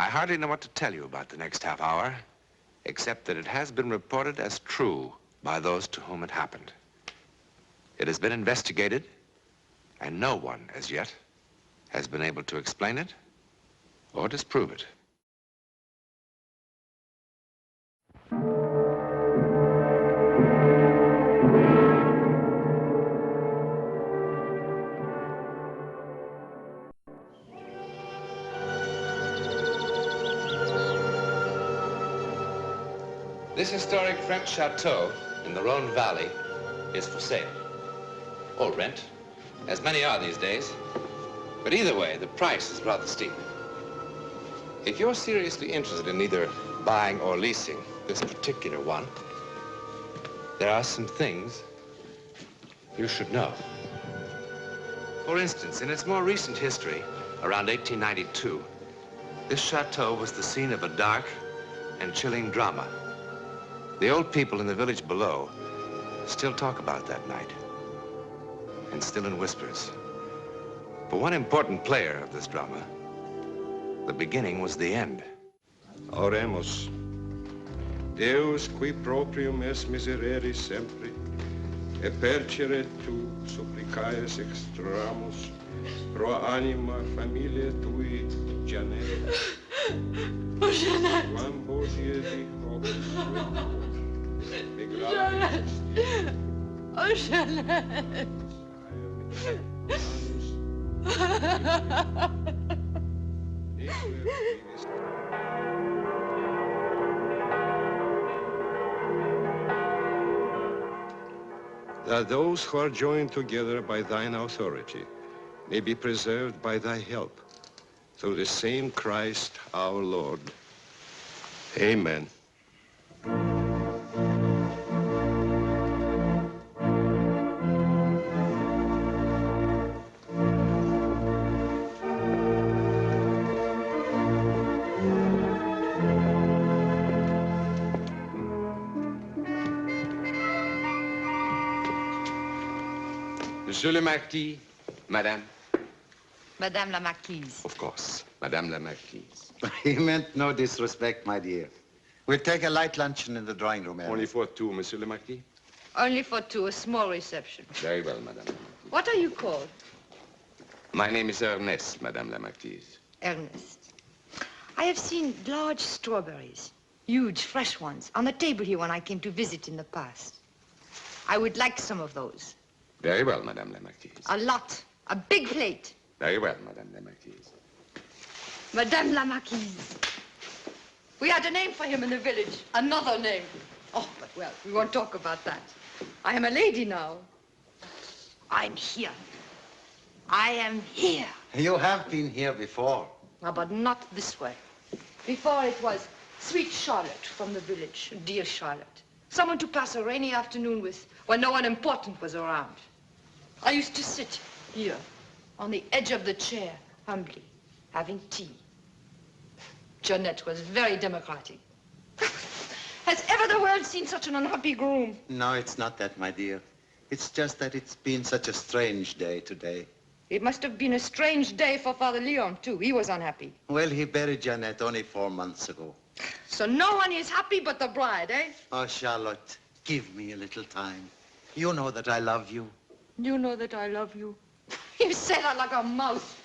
I hardly know what to tell you about the next half hour, except that it has been reported as true by those to whom it happened. It has been investigated, and no one, as yet, has been able to explain it or disprove it. This historic French chateau in the Rhone Valley is for sale. Or rent, as many are these days. But either way, the price is rather steep. If you're seriously interested in either buying or leasing this particular one, there are some things you should know. For instance, in its more recent history, around 1892, this chateau was the scene of a dark and chilling drama. The old people in the village below still talk about that night, and still in whispers. For one important player of this drama, the beginning was the end. Oremus. Deus qui proprium es miserere sempre, e percere tu supplicaes extramus, pro anima familiae tui, Janet. Oh, Janet. Quam hodie di hobis Janet. Oh, Janet. That those who are joined together by thine authority may be preserved by thy help, through the same Christ our Lord. Amen. Monsieur le Marquis, Madame. Madame la Marquise. Of course, Madame la Marquise. He meant no disrespect, my dear. We'll take a light luncheon in the drawing room area. Only for two, Monsieur le Marquis. Only for two, a small reception. Very well, Madame. What are you called? My name is Ernest, Madame la Marquise. Ernest. I have seen large strawberries, huge, fresh ones, on the table here when I came to visit in the past. I would like some of those. Very well, Madame la Marquise. A lot. A big plate. Very well, Madame la Marquise. Madame la Marquise. We had a name for him in the village. Another name. Oh, but well, we won't talk about that. I am a lady now. I'm here. I am here. You have been here before. No, but not this way. Before it was sweet Charlotte from the village, dear Charlotte. Someone to pass a rainy afternoon with when no one important was around. I used to sit here on the edge of the chair, humbly, having tea. Jeanette was very democratic. Has ever the world seen such an unhappy groom? No, it's not that, my dear. It's just that it's been such a strange day today. It must have been a strange day for Father Leon, too. He was unhappy. Well, he buried Jeanette only 4 months ago. So no one is happy but the bride, eh? Oh, Charlotte, give me a little time. You know that I love you. You know that I love you. You say that like a mouse.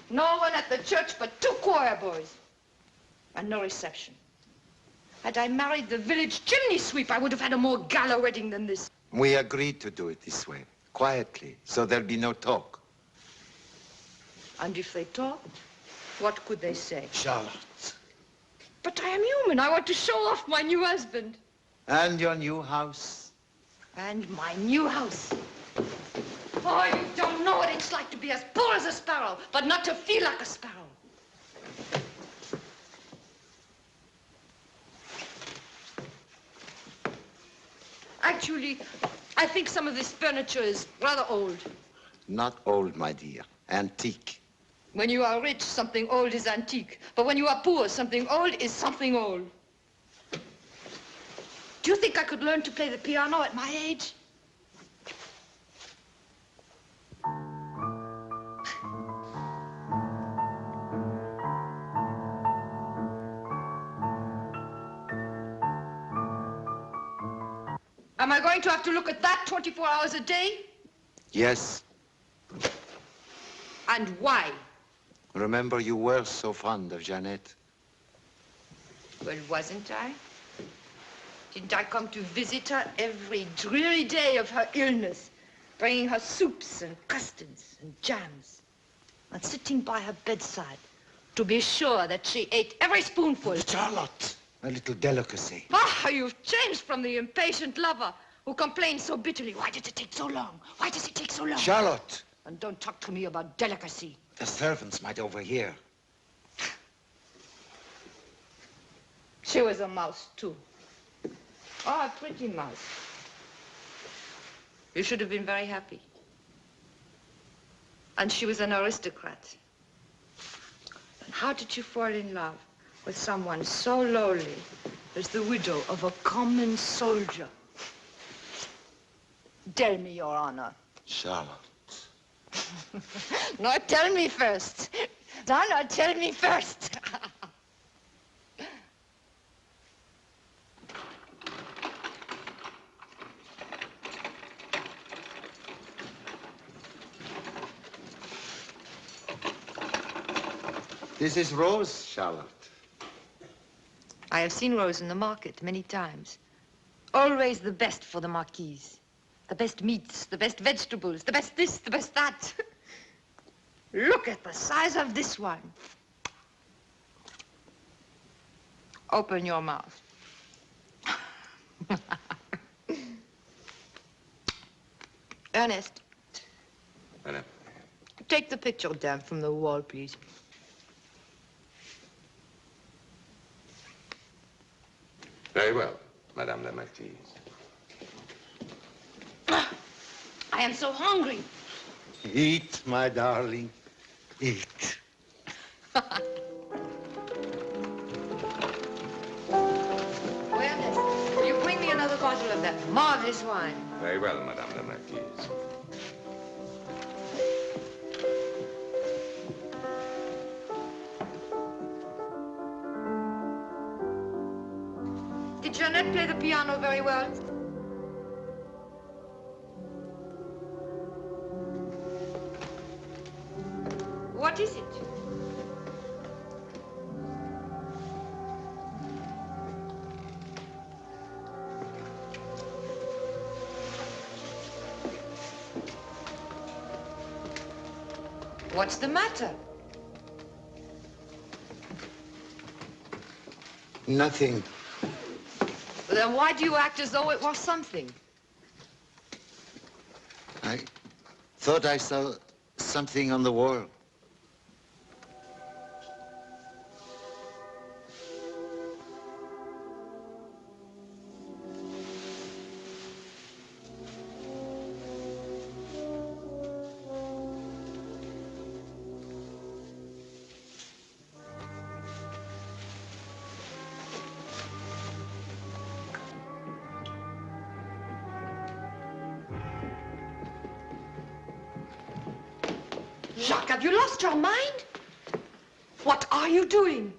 No one at the church but 2 choir boys. And no reception. Had I married the village chimney sweep, I would have had a more gala wedding than this. We agreed to do it this way, quietly, so there'll be no talk. And if they talked, what could they say? Charlotte. But I am human. I want to show off my new husband. And your new house. And my new house. Oh, you don't know what it's like to be as poor as a sparrow, but not to feel like a sparrow. Actually, I think some of this furniture is rather old. Not old, my dear. Antique. When you are rich, something old is antique. But when you are poor, something old is something old. Do you think I could learn to play the piano at my age? Am I going to have to look at that 24 hours a day? Yes. And why? Remember, you were so fond of Jeannette. Well, wasn't I? Didn't I come to visit her every dreary day of her illness, bringing her soups and custards and jams, and sitting by her bedside to be sure that she ate every spoonful? Charlotte, a little delicacy. Ah, you've changed from the impatient lover who complains so bitterly. Why does it take so long? Why does it take so long? Charlotte! And don't talk to me about delicacy. The servants might overhear. She was a mouse, too. Oh, a pretty mouse. You should have been very happy. And she was an aristocrat. And how did you fall in love with someone so lowly as the widow of a common soldier? Tell me, Your Honor. Charlotte. No, tell me first. No, tell me first. This is Rose, Charlotte. I have seen Rose in the market many times. Always the best for the Marquis. The best meats, the best vegetables, the best this, the best that. Look at the size of this one. Open your mouth. Ernest. Madame. Take the picture down from the wall, please. Very well, Madame la Marquise. I am so hungry. Eat, my darling. Eat. Ernest, will you bring me another bottle of that marvelous wine? Very well, Madame la Marquise. Did Jeannette play the piano very well? What is it? What's the matter? Nothing. Then why do you act as though it was something? I thought I saw something on the wall. Jacques, have you lost your mind? What are you doing?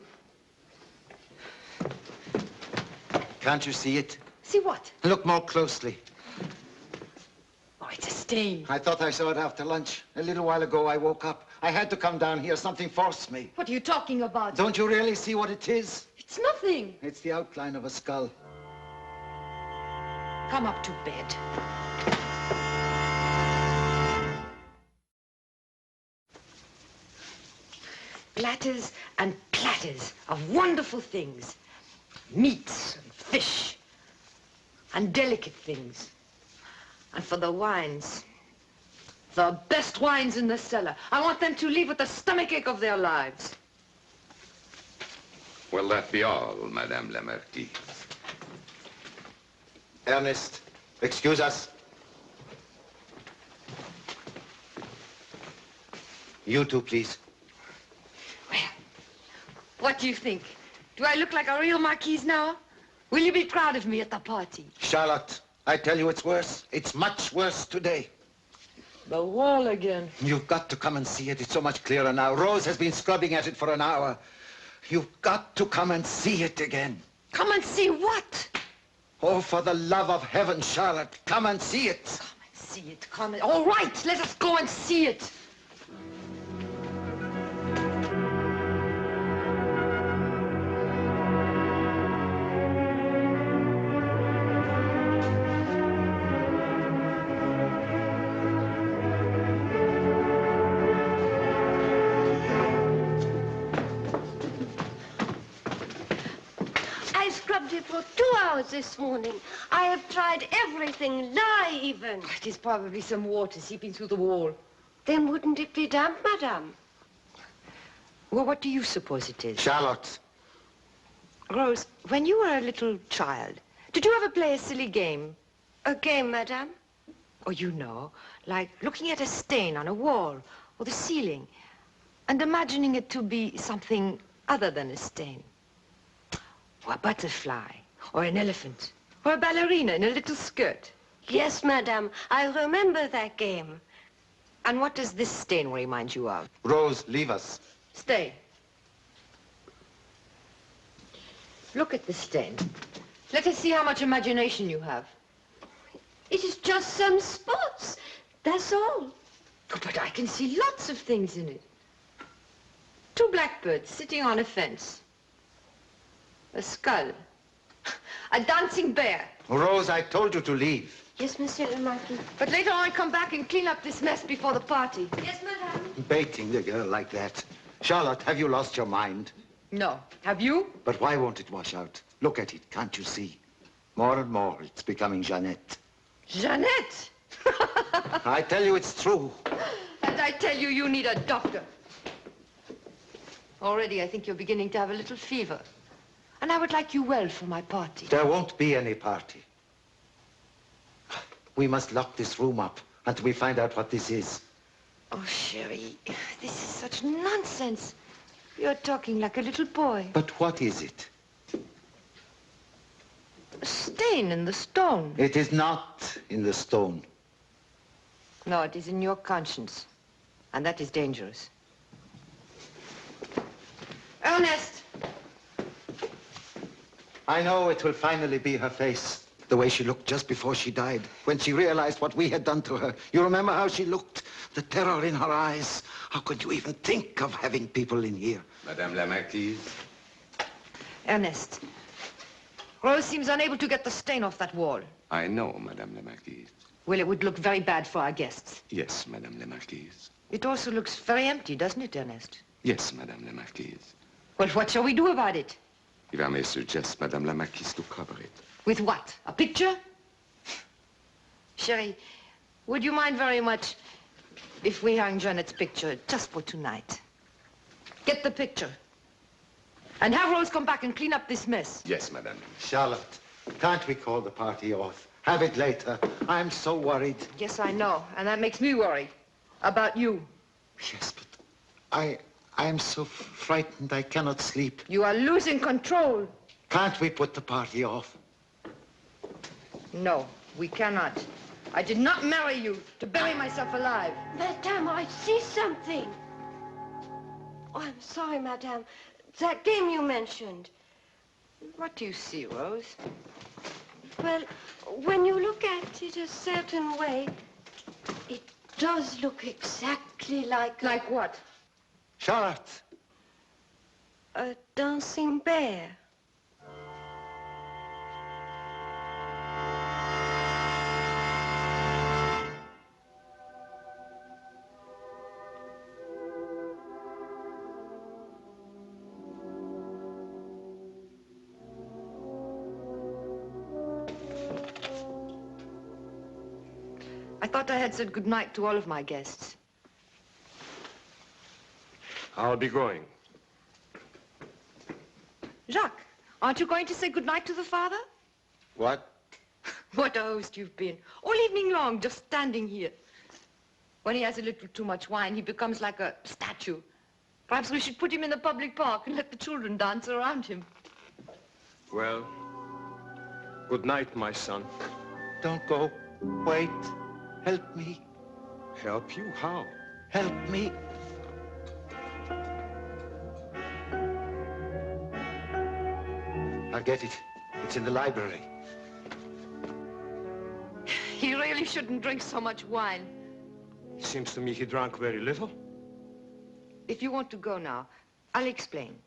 Can't you see it? See what? Look more closely. Oh, it's a stain. I thought I saw it after lunch. A little while ago, I woke up. I had to come down here. Something forced me. What are you talking about? Don't you really see what it is? It's nothing. It's the outline of a skull. Come up to bed. Platters and platters of wonderful things. Meats and fish and delicate things. And for the wines, the best wines in the cellar. I want them to leave with the stomachache of their lives. Will that be all, Madame la Marquise? Ernest, excuse us. You too, please. Well, what do you think? Do I look like a real Marquise now? Will you be proud of me at the party? Charlotte, I tell you it's worse. It's much worse today. The wall again. You've got to come and see it. It's so much clearer now. Rose has been scrubbing at it for an hour. You've got to come and see it again. Come and see what? Oh, for the love of heaven, Charlotte, come and see it. Come and see it, come and... All right, let us go and see it. I scrubbed it for 2 hours this morning. I have tried everything, lye even. It is probably some water seeping through the wall. Then wouldn't it be damp, madame? Well, what do you suppose it is? Charlotte. Rose, when you were a little child, did you ever play a silly game? A game, madame? Oh, you know, like looking at a stain on a wall or the ceiling and imagining it to be something other than a stain. Or a butterfly, or an elephant, or a ballerina in a little skirt. Yes, madame. I remember that game. And what does this stain remind you of? Rose, leave us. Stay. Look at the stain. Let us see how much imagination you have. It is just some spots. That's all. Oh, but I can see lots of things in it. 2 blackbirds sitting on a fence. A skull. A dancing bear. Rose, I told you to leave. Yes, Monsieur le Marquis. But later on, come back and clean up this mess before the party. Yes, madame. Baiting the girl like that. Charlotte, have you lost your mind? No. Have you? But why won't it wash out? Look at it, can't you see? More and more, it's becoming Jeannette. Jeannette! I tell you, it's true. And I tell you, you need a doctor. Already, I think you're beginning to have a little fever. And I would like you well for my party. There won't be any party. We must lock this room up until we find out what this is. Oh, Sherry, this is such nonsense. You're talking like a little boy. But what is it? A stain in the stone. It is not in the stone. No, it is in your conscience. And that is dangerous. Ernest! I know it will finally be her face. The way she looked just before she died, when she realized what we had done to her. You remember how she looked? The terror in her eyes. How could you even think of having people in here? Madame la Marquise. Ernest, Rose seems unable to get the stain off that wall. I know, Madame la Marquise. Well, it would look very bad for our guests. Yes, Madame la Marquise. It also looks very empty, doesn't it, Ernest? Yes, Madame la Marquise. Well, what shall we do about it? If I may suggest, Madame la Marquise, to cover it. With what? A picture? Sherry, would you mind very much if we hung Jeanette's picture just for tonight? Get the picture. And have Rose come back and clean up this mess. Yes, Madame. Charlotte, can't we call the party off? Have it later. I'm so worried. Yes, I know. And that makes me worry. About you. Yes, but I am so frightened I cannot sleep. You are losing control. Can't we put the party off? No, we cannot. I did not marry you to bury myself alive. Madame, I see something. Oh, I'm sorry, madame. That game you mentioned. What do you see, Rose? Well, when you look at it a certain way, it does look exactly like... Like what? Charlotte! A dancing bear. I thought I had said goodnight to all of my guests. I'll be going. Jacques, aren't you going to say goodnight to the father? What? What a host you've been. All evening long, just standing here. When he has a little too much wine, he becomes like a statue. Perhaps we should put him in the public park and let the children dance around him. Well, good night, my son. Don't go. Wait. Help me. Help you? How? Help me. I'll get it. It's in the library. He really shouldn't drink so much wine. It seems to me he drank very little. If you want to go now, I'll explain.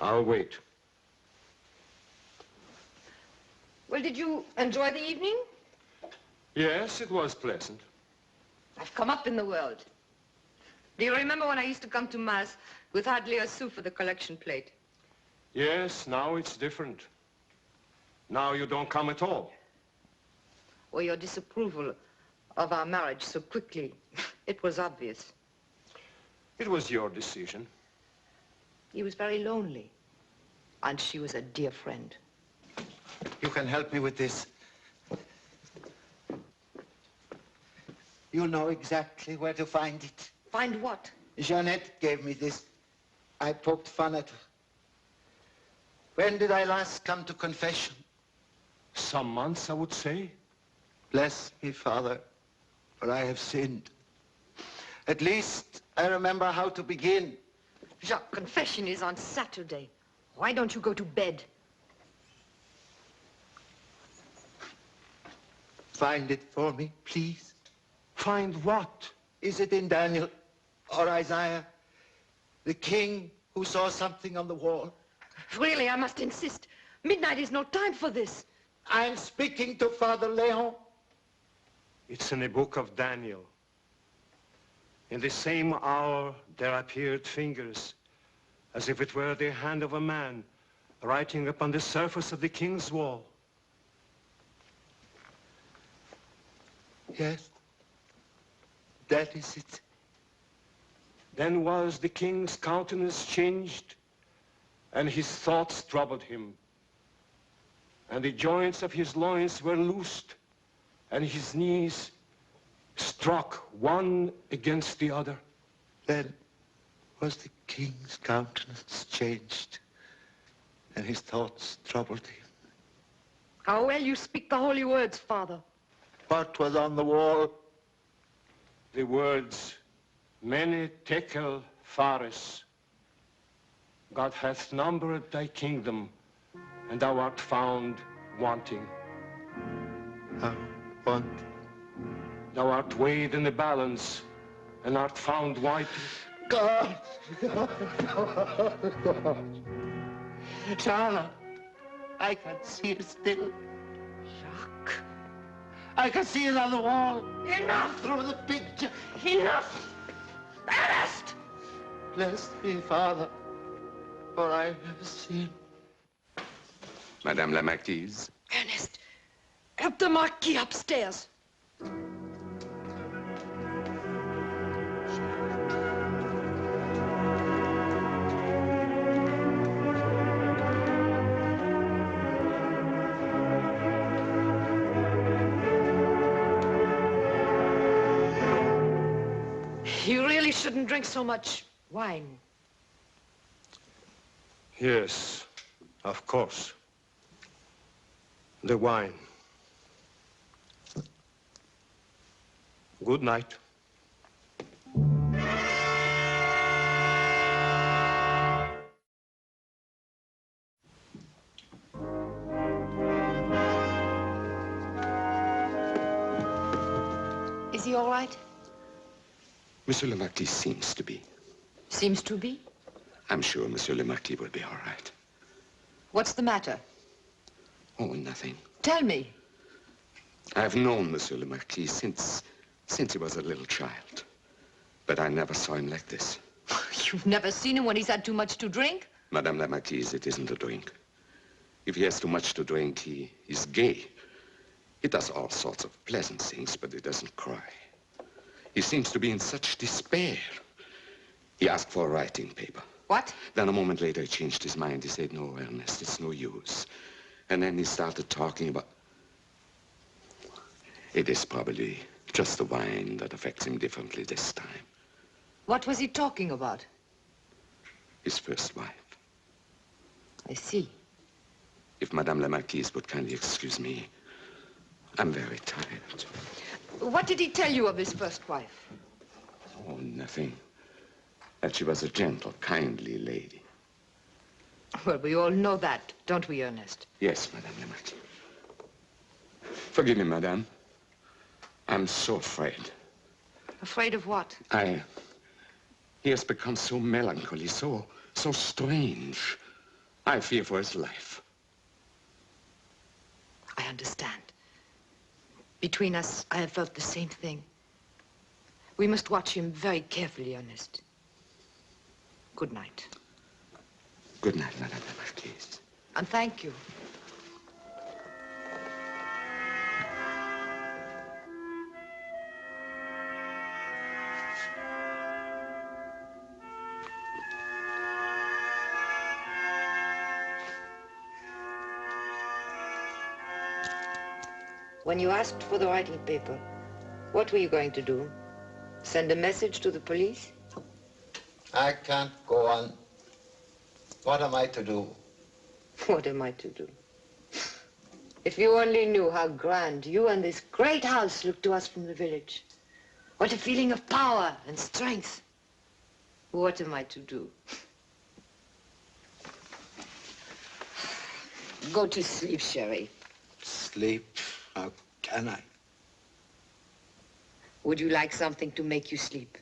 I'll wait. Well, did you enjoy the evening? Yes, it was pleasant. I've come up in the world. Do you remember when I used to come to Mass with hardly a sou for the collection plate? Yes, now it's different. Now you don't come at all. Or your disapproval of our marriage so quickly. It was obvious. It was your decision. He was very lonely. And she was a dear friend. You can help me with this. You know exactly where to find it. Find what? Jeanette gave me this. I poked fun at her. When did I last come to confession? Some months, I would say. Bless me, Father, for I have sinned. At least I remember how to begin. Jacques, confession is on Saturday. Why don't you go to bed? Find it for me, please. Find what? Is it in Daniel or Isaiah? The king who saw something on the wall? Really, I must insist. Midnight is no time for this. I'm speaking to Father Leon. It's in the book of Daniel. In the same hour, there appeared fingers, as if it were the hand of a man, writing upon the surface of the king's wall. Yes, that is it. Then was the king's countenance changed, and his thoughts troubled him. And the joints of his loins were loosed, and his knees struck one against the other. Then was the king's countenance changed, and his thoughts troubled him. How well you speak the holy words, Father. What was on the wall? The words, Mene tekel phares. God hath numbered thy kingdom, and thou art found wanting. Want? Thou art weighed in the balance, and art found white. God! Charlotte, I can see it still. Jacques. I can see it on the wall. Enough! Through the picture. Enough! Ernest! Bless me, Father, for I have sinned. Madame la Marquise. Ernest, help the Marquis upstairs. You really shouldn't drink so much wine. Yes, of course. The wine. Good night. Is he all right? Monsieur le Marquis seems to be. Seems to be. I'm sure Monsieur le Marquis will be all right. What's the matter? Oh, nothing. Tell me. I've known Monsieur le Marquis since he was a little child. But I never saw him like this. You've never seen him when he's had too much to drink? Madame la Marquise, it isn't a drink. If he has too much to drink, he's gay. He does all sorts of pleasant things, but he doesn't cry. He seems to be in such despair. He asked for a writing paper. What? Then a moment later, he changed his mind. He said, no, Ernest, it's no use. And then he started talking about... It is probably just the wine that affects him differently this time. What was he talking about? His first wife. I see. If Madame la Marquise would kindly excuse me, I'm very tired. What did he tell you of his first wife? Oh, nothing. That she was a gentle, kindly lady. Well, we all know that, don't we, Ernest? Yes, Madame la Marquise. Forgive me, madame. I'm so afraid. Afraid of what? He has become so melancholy, so strange. I fear for his life. I understand. Between us, I have felt the same thing. We must watch him very carefully, Ernest. Good night. Good night, Madame la Marquise. And thank you. When you asked for the writing paper, what were you going to do? Send a message to the police? I can't go on. What am I to do? What am I to do? If you only knew how grand you and this great house look to us from the village. What a feeling of power and strength. What am I to do? Go to sleep, Sherry. Sleep? How can I? Would you like something to make you sleep?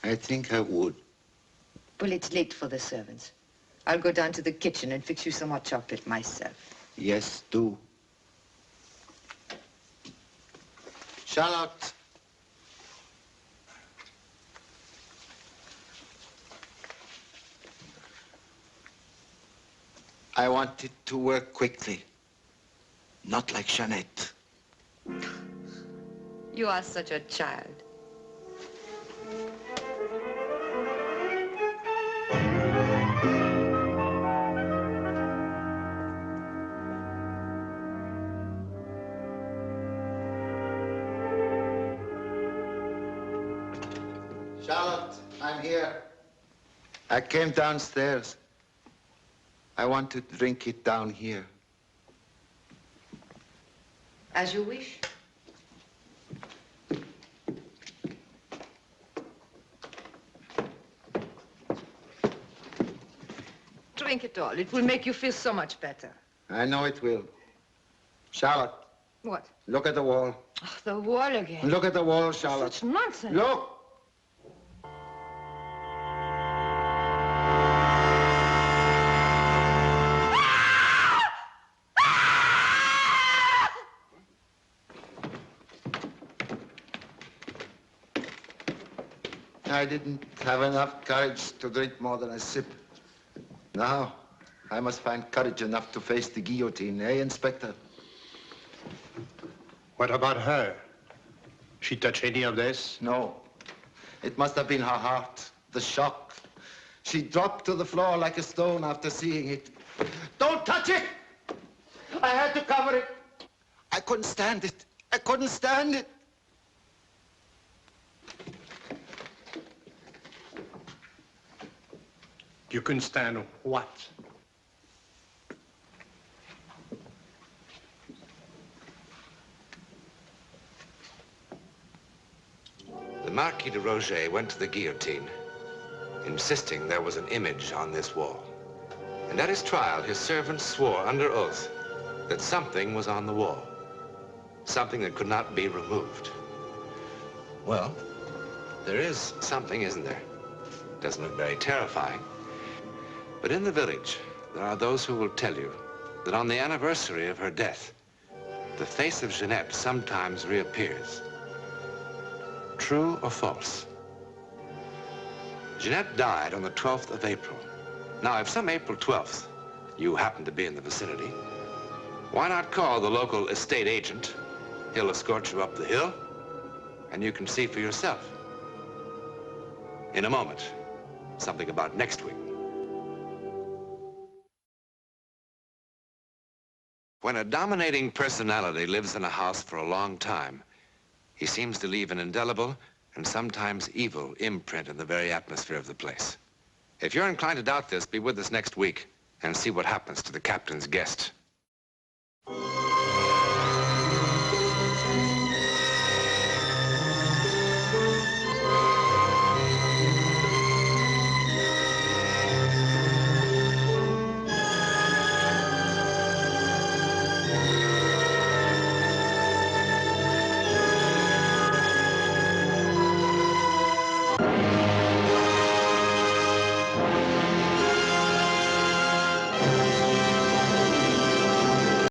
I think I would. Well, it's late for the servants. I'll go down to the kitchen and fix you some hot chocolate myself. Yes, do. Charlotte. I want it to work quickly. Not like Jeanette. You are such a child. Charlotte, I'm here. I came downstairs. I want to drink it down here. As you wish. Drink it all. It will make you feel so much better. I know it will. Charlotte. What? Look at the wall. Oh, the wall again. Look at the wall, Charlotte. Such nonsense. Look! I didn't have enough courage to drink more than a sip. Now, I must find courage enough to face the guillotine, eh, Inspector? What about her? She touch any of this? No. It must have been her heart, the shock. She dropped to the floor like a stone after seeing it. Don't touch it! I had to cover it. I couldn't stand it. I couldn't stand it. You couldn't stand what? The Marquis de Roget went to the guillotine, insisting there was an image on this wall. And at his trial, his servants swore under oath that something was on the wall, something that could not be removed. Well, there is something, isn't there? Doesn't look very terrifying. But in the village, there are those who will tell you that on the anniversary of her death, the face of Jeanette sometimes reappears. True or false? Jeanette died on the 12th of April. Now, if some April 12th you happen to be in the vicinity, why not call the local estate agent? He'll escort you up the hill, and you can see for yourself. In a moment, something about next week. When a dominating personality lives in a house for a long time, he seems to leave an indelible and sometimes evil imprint in the very atmosphere of the place. If you're inclined to doubt this, be with us next week and see what happens to the captain's guest.